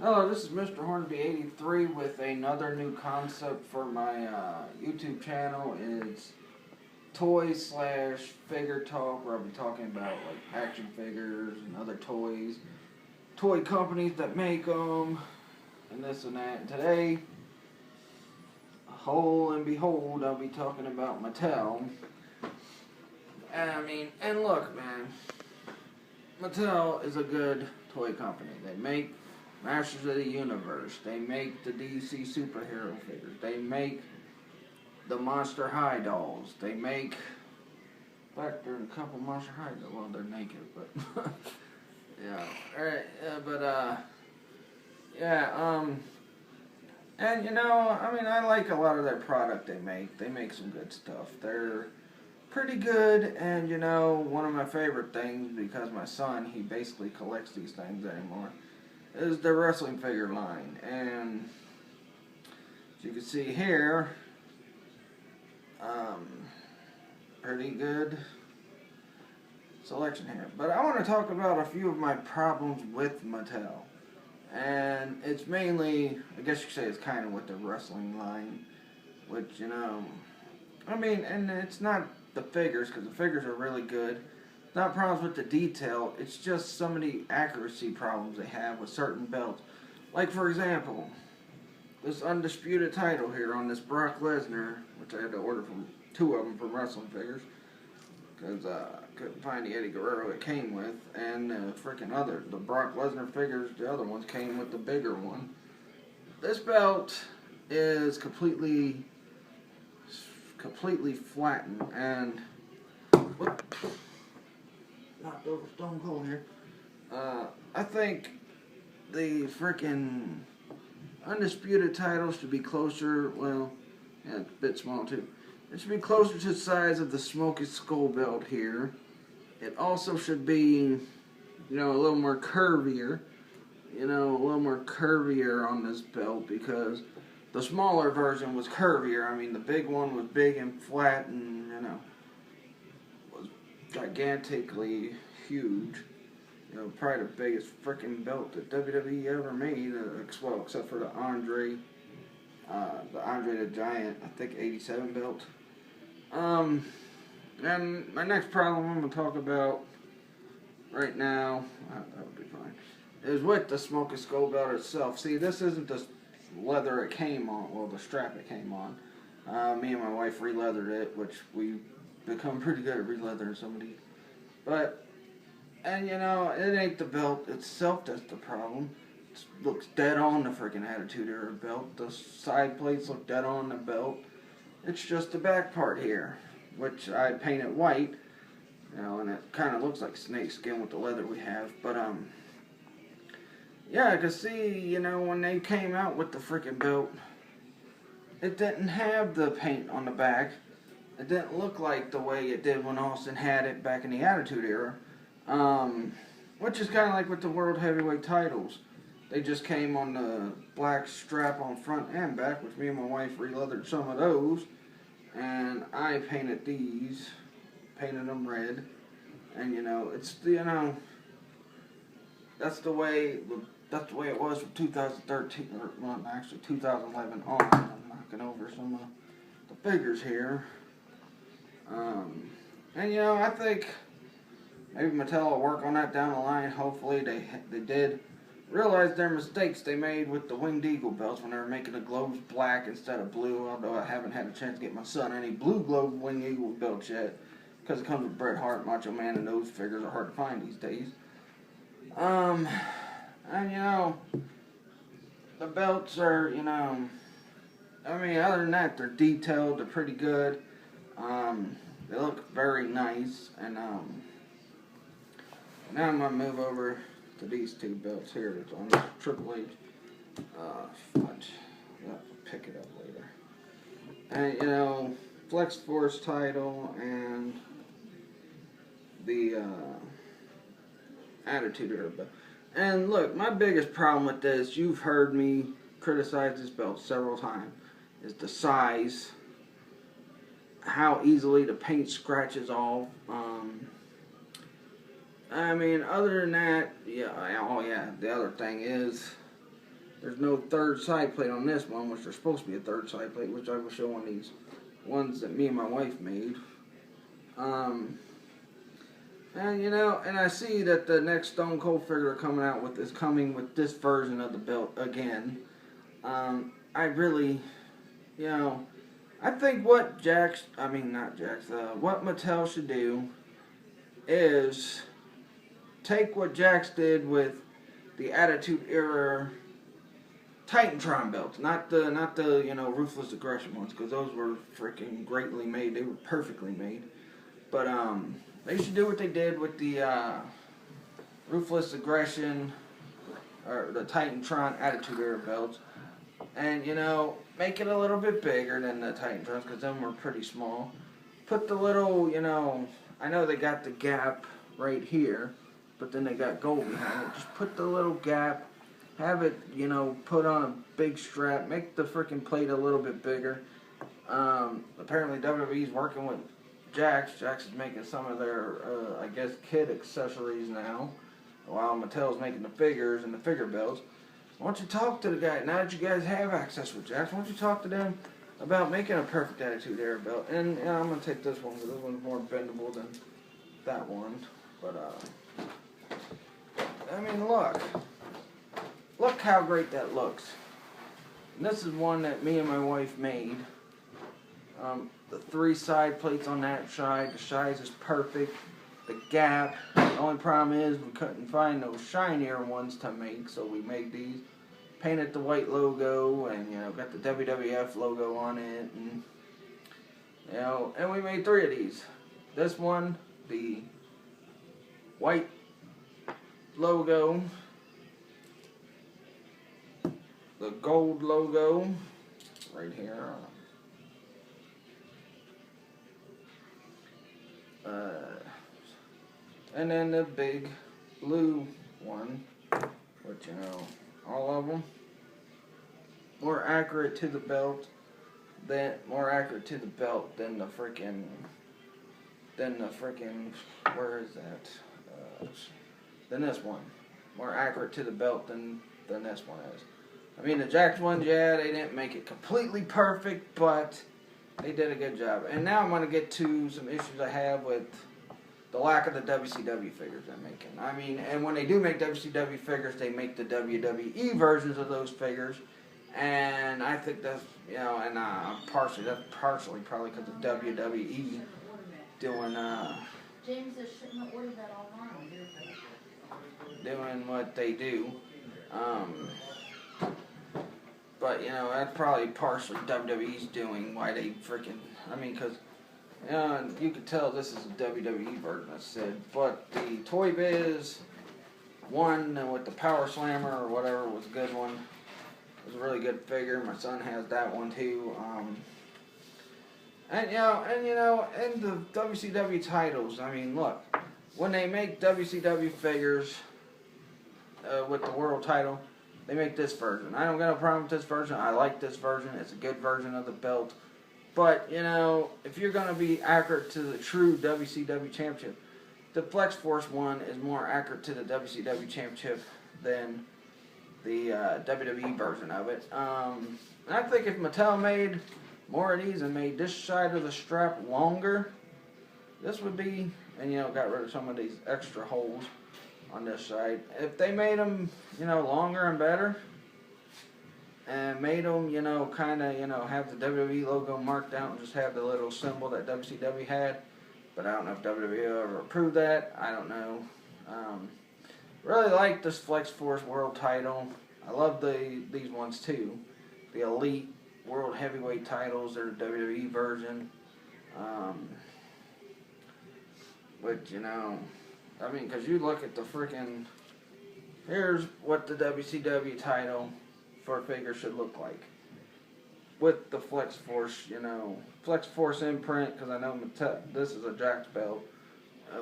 Hello, this is Mr. Hornby83 with another new concept for my YouTube channel. It's toy/figure talk, where I'll be talking about like action figures and other toys, toy companies that make them, and this and that. And today, whole and behold, I'll be talking about Mattel. And look, man, Mattel is a good toy company. They make Masters of the Universe. They make the DC superhero figures. They make the Monster High dolls. They make, in fact, there's a couple Monster High dolls. Well, they're naked, but yeah. Alright, and I like a lot of their product they make. They make some good stuff. They're pretty good, and one of my favorite things, because my son, he basically collects these things anymore, is the wrestling figure line. And as you can see here, pretty good selection here. But I want to talk about a few of my problems with Mattel. And it's mainly, I guess you could say it's kind of with the wrestling line, which, and it's not the figures, because the figures are really good. Not problems with the detail, it's just some of the accuracy problems they have with certain belts. Like, for example, this undisputed title here on this Brock Lesnar, which I had to order from two of them from Wrestling Figures, because I couldn't find the Eddie Guerrero it came with, and the Brock Lesnar figures, the other ones came with the bigger one. This belt is completely flattened, and knocked over Stone Cold here. I think the freaking undisputed title should be closer. Well, yeah, it's a bit small too. It should be closer to the size of the Smoky Skull belt here. It also should be, a little more curvier. A little more curvier on this belt, because the smaller version was curvier. I mean, the big one was big and flat, and was gigantically huge. Probably the biggest freaking belt that WWE ever made. Well, except for the Andre the Giant, I think 87 belt. And my next problem I'm going to talk about right now, that would be fine, is with the Smoky Skull belt itself. See, this isn't the leather it came on, well, the strap it came on. Me and my wife re-leathered it, which we've become pretty good at re-leathering some of these. But, it ain't the belt itself that's the problem. It looks dead on the freaking Attitude Era belt. The side plates look dead on the belt. It's just the back part here, which I painted white, and it kind of looks like snake skin with the leather we have. But, yeah, I could see, when they came out with the freaking belt, it didn't have the paint on the back. It didn't look like the way it did when Austin had it back in the Attitude Era. Which is kind of like with the World Heavyweight titles. They just came on the black strap on front and back, which me and my wife re-leathered some of those. And I painted these, painted them red. And, it's, that's the way it was from 2013, or, well, actually 2011 on. I'm knocking over some of the figures here. I think maybe Mattel will work on that down the line. Hopefully they did realize their mistakes they made with the Winged Eagle belts when they were making the globes black instead of blue, although I haven't had a chance to get my son any blue globe Winged Eagle belts yet, because it comes with Bret Hart, Macho Man, and those figures are hard to find these days. The belts are, other than that, they're detailed, they're pretty good. They look very nice, and now I'm going to move over to these two belts here that's on this Triple H. Fudge. I'll have to pick it up later. And, Flex Force title and the Attitude Era belt. And look, my biggest problem with this, you've heard me criticize this belt several times, is the size, how easily the paint scratches off. Other than that, the other thing is there's no third side plate on this one, which there's supposed to be a third side plate, which I will show on these ones that me and my wife made. And you know, and I see that the next Stone Cold figure coming out with is coming with this version of the belt again. I really, you know, I think what what Mattel should do is take what Jakks did with the Attitude Era Titantron belts, not the you know, Ruthless Aggression ones, because those were freaking greatly made. They were perfectly made. But they should do what they did with the Ruthless Aggression or the Titantron Attitude Era belts, and you know, make it a little bit bigger than the Titantrons, because them were pretty small. Put the little, you know, I know they got the gap right here, but then they got gold behind it. Just put the little gap. Have it, you know, put on a big strap. Make the freaking plate a little bit bigger. Apparently WWE's working with Jakks. Jakks is making some of their, I guess, kid accessories now, while Mattel's making the figures and the figure belts. Why don't you talk to the guy, now that you guys have access with Jakks, why don't you talk to them about making a perfect Attitude Era belt? And you know, I'm going to take this one, because this one's more bendable than that one. But, I mean, look. Look how great that looks. And this is one that me and my wife made. The 3 side plates on that side. The size is perfect. The gap. The only problem is we couldn't find those shinier ones to make, so we made these. Painted the white logo, and you know, got the WWF logo on it, and you know, and we made 3 of these. This one, the white logo, the gold logo right here, and then the big blue one, which, you know, all of them more accurate to the belt than the freaking where is that, than this one. More accurate to the belt than this one is. I mean, the Jakks ones, yeah, they didn't make it completely perfect, but they did a good job. And now I'm going to get to some issues I have with the lack of the WCW figures they're making. I mean, and when they do make WCW figures, they make the WWE versions of those figures. And I think that's, you know, and that's partially probably because of WWE doing, James says shouldn't order that online. doing what they do. But, you know, that's probably partially WWE's doing why they freaking, I mean, because, you know, you could tell this is a WWE version, I said. But the Toy Biz one with the Power Slammer or whatever was a good one. It was a really good figure. My son has that one too. And the WCW titles, I mean, look, when they make WCW figures with the world title, they make this version. I don't got a problem with this version. I like this version. It's a good version of the belt. But, you know, if you're going to be accurate to the true WCW Championship, the Flex Force one is more accurate to the WCW Championship than the WWE version of it. I think if Mattel made more of these and made this side of the strap longer, this would be, and, you know, got rid of some of these extra holes on this side. If they made them, you know, longer and better, and made them, you know, kind of, you know, have the WWE logo marked out and just have the little symbol that WCW had, but I don't know if WWE ever approved that. I don't know. Really like this Flex Force World title. I love these ones too. The Elite World Heavyweight titles, they're the WWE version. But, you know, I mean, because you look at the freaking, here's what the WCW title for a figure should look like. With the Flex Force, you know, Flex Force imprint, because I know this is a Jakks belt,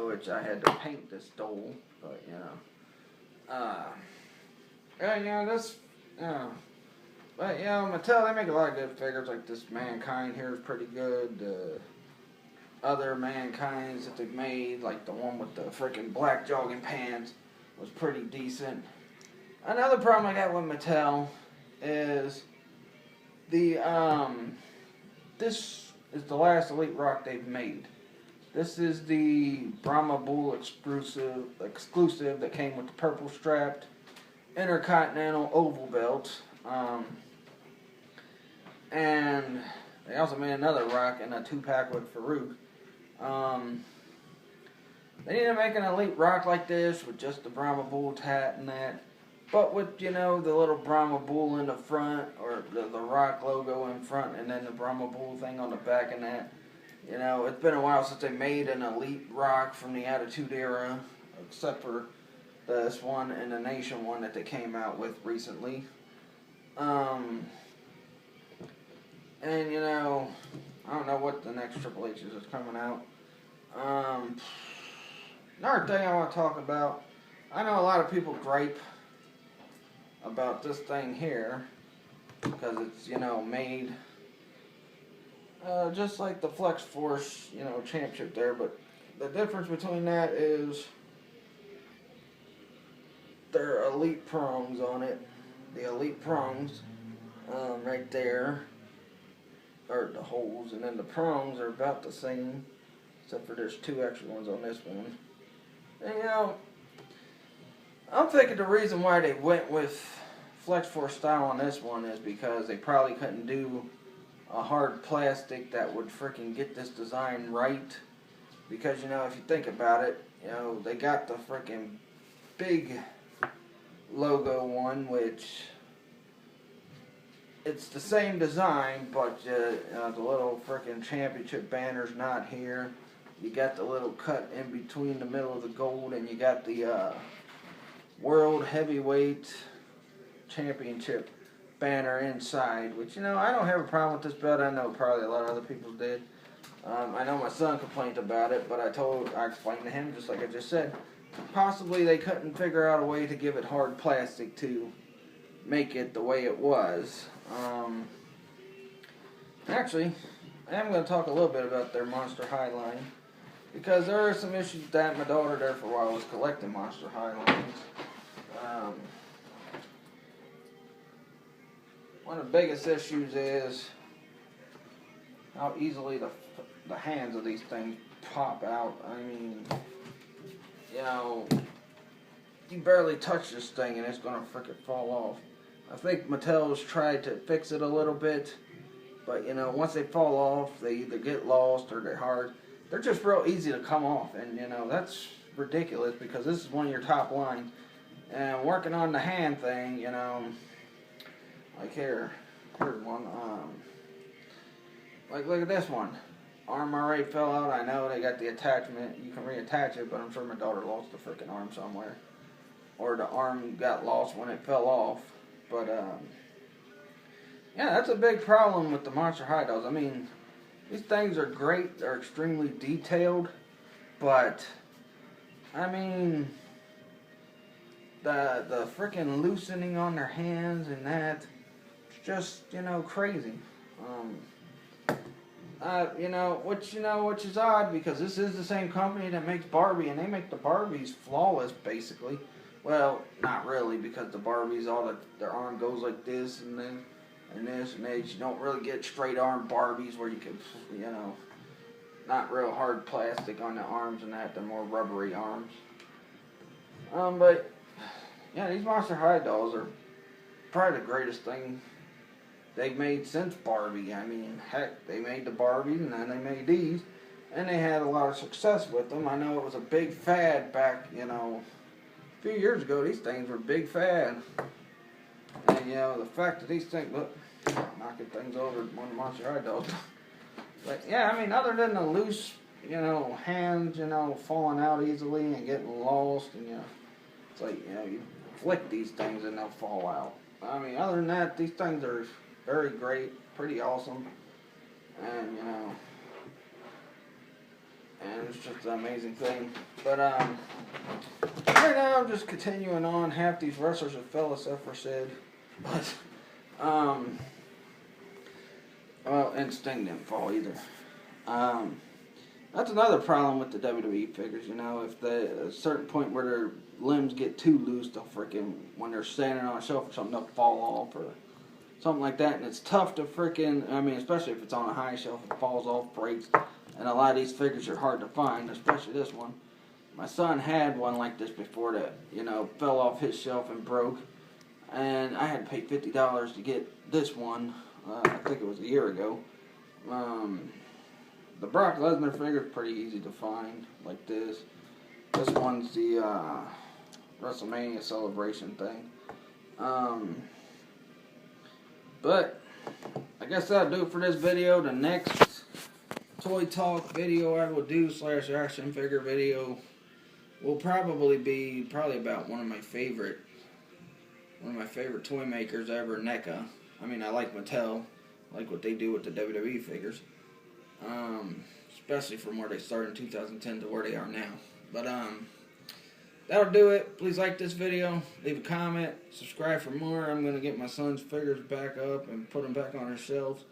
which I had to paint this dole, but, you know. Yeah, you know, this, but, you know, Mattel, they make a lot of good figures, like this Mankind here is pretty good. Other Mankinds that they've made, like the one with the freaking black jogging pants, was pretty decent. Another problem I got with Mattel is this is the last Elite Rock they've made. This is the Brahma Bull exclusive that came with the purple strapped Intercontinental Oval Belt. And they also made another rock in a 2-pack with Farouk. They need to make an Elite Rock like this with just the Brahma Bull tat and that. But with, the little Brahma Bull in the front, or the Rock logo in front, and then the Brahma Bull thing on the back and that. It's been a while since they made an Elite Rock from the Attitude Era, except for this one and the Nation one that they came out with recently. And, I don't know what the next Triple H's is coming out. Another thing I want to talk about, I know a lot of people gripe about this thing here, because it's, made just like the Flex Force, championship there, but the difference between that is there are Elite prongs on it. The Elite prongs, right there, are the holes, and then the prongs are about the same, except for there's 2 extra ones on this one. And, I'm thinking the reason why they went with Flex Force style on this one is because they probably couldn't do a hard plastic that would freaking get this design right. Because, if you think about it, they got the freaking big logo one, which it's the same design, but the little freaking championship banner's not here. You got the little cut in between the middle of the gold, and you got the World Heavyweight Championship banner inside, which, I don't have a problem with this belt. I know probably a lot of other people did. I know my son complained about it, but I explained to him, just like I just said, possibly they couldn't figure out a way to give it hard plastic to make it the way it was. Actually, I am going to talk a little bit about their Monster High line, because there are some issues with that. My daughter there for a while was collecting Monster High lines. One of the biggest issues is how easily the hands of these things pop out. I mean, you barely touch this thing and it's going to frickin' fall off. I think Mattel's tried to fix it a little bit, but, once they fall off, they either get lost or they're hard. They're just real easy to come off, and, that's ridiculous because this is one of your top lines. And working on the hand thing, like here's one, like look at this one. Arm already fell out. I know they got the attachment. You can reattach it, but I'm sure my daughter lost the freaking arm somewhere. Or the arm got lost when it fell off. But, yeah, that's a big problem with the Monster High dolls. I mean, these things are great. They're extremely detailed. But, I mean, the freaking loosening on their hands and that, it's just, crazy. Which is odd because this is the same company that makes Barbie, and they make the Barbies flawless, basically. Well, not really, because the Barbies, their arm goes like this, and then, and this, and this. You don't really get straight arm Barbies where you can, not real hard plastic on the arms and that. They're more rubbery arms. But, yeah, these Monster High dolls are probably the greatest thing they've made since Barbie. I mean, heck, they made the Barbies and then they made these, and they had a lot of success with them. I know it was a big fad back, a few years ago. These things were a big fad. And, the fact that these things, look, knocking things over one of the Monster High dolls. But, yeah, I mean, other than the loose, hands, falling out easily and getting lost, and, it's like, you flick these things and they'll fall out. I mean, other than that, these things are very great, pretty awesome, and, and it's just an amazing thing. But, right now, I'm just continuing on. Half these wrestlers have fell, except for Sid. But, well, and Sting didn't fall either. That's another problem with the WWE figures, if a certain point where their limbs get too loose, they'll freaking, when they're standing on a shelf or something, they'll fall off, or something like that, and it's tough to freaking, I mean, especially if it's on a high shelf, it falls off, breaks, and a lot of these figures are hard to find, especially this one. My son had one like this before that, you know, fell off his shelf and broke, and I had to pay $50 to get this one. I think it was a year ago. The Brock Lesnar figure is pretty easy to find, like this. This one's the WrestleMania celebration thing. But I guess that'll do it for this video. The next Toy Talk video I will do / action figure video will probably be about one of my favorite toy makers ever, NECA. I mean, I like Mattel. I like what they do with the WWE figures. Especially from where they started in 2010 to where they are now. But that'll do it. Please like this video, leave a comment, subscribe for more. I'm going to get my son's figures back up and put them back on our shelves.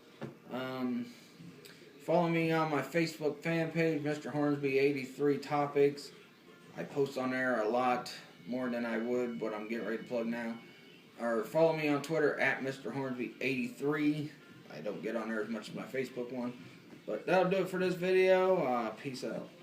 Follow me on my Facebook fan page, Mr. Hornsby 83 Topics. I post on there a lot more than I would, but I'm getting ready to plug now. Or follow me on Twitter at Mr. Hornsby 83. I don't get on there as much as my Facebook one. But that'll do it for this video. Peace out.